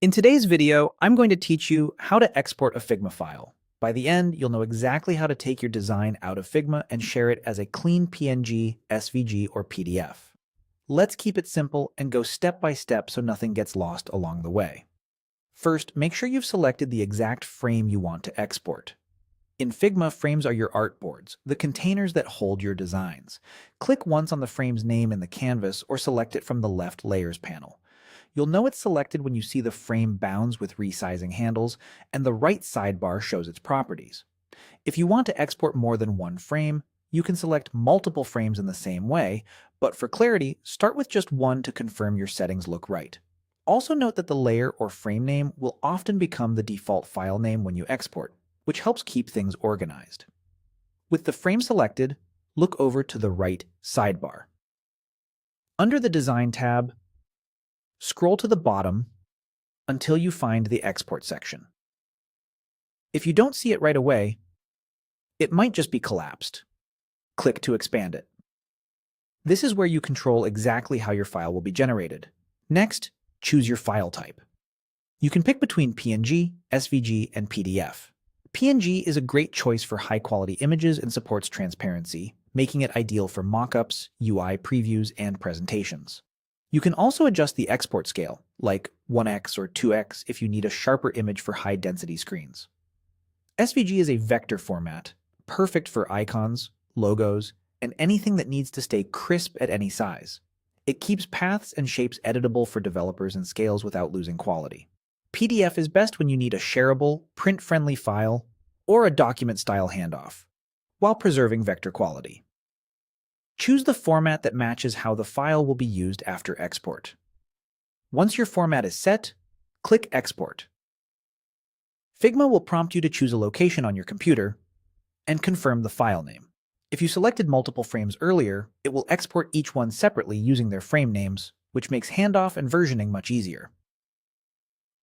In today's video, I'm going to teach you how to export a Figma file. By the end, you'll know exactly how to take your design out of Figma and share it as a clean PNG, SVG, or PDF. Let's keep it simple and go step by step so nothing gets lost along the way. First, make sure you've selected the exact frame you want to export. In Figma, frames are your artboards, the containers that hold your designs. Click once on the frame's name in the canvas or select it from the left Layers panel. You'll know it's selected when you see the frame bounds with resizing handles, and the right sidebar shows its properties. If you want to export more than one frame, you can select multiple frames in the same way, but for clarity, start with just one to confirm your settings look right. Also note that the layer or frame name will often become the default file name when you export, which helps keep things organized. With the frame selected, look over to the right sidebar. Under the Design tab, scroll to the bottom until you find the Export section. If you don't see it right away, it might just be collapsed. Click to expand it. This is where you control exactly how your file will be generated. Next, choose your file type. You can pick between PNG, SVG, and PDF. PNG is a great choice for high-quality images and supports transparency, making it ideal for mockups, UI previews, and presentations. You can also adjust the export scale, like 1x or 2x if you need a sharper image for high-density screens. SVG is a vector format, perfect for icons, logos, and anything that needs to stay crisp at any size. It keeps paths and shapes editable for developers and scales without losing quality. PDF is best when you need a shareable, print-friendly file or a document-style handoff, while preserving vector quality. Choose the format that matches how the file will be used after export. Once your format is set, click Export. Figma will prompt you to choose a location on your computer and confirm the file name. If you selected multiple frames earlier, it will export each one separately using their frame names, which makes handoff and versioning much easier.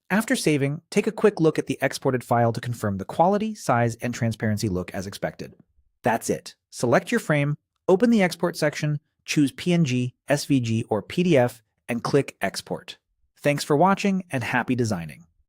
After saving, take a quick look at the exported file to confirm the quality, size, and transparency look as expected. That's it. Select your frame, open the Export section, choose PNG, SVG, or PDF, and click Export. Thanks for watching and happy designing.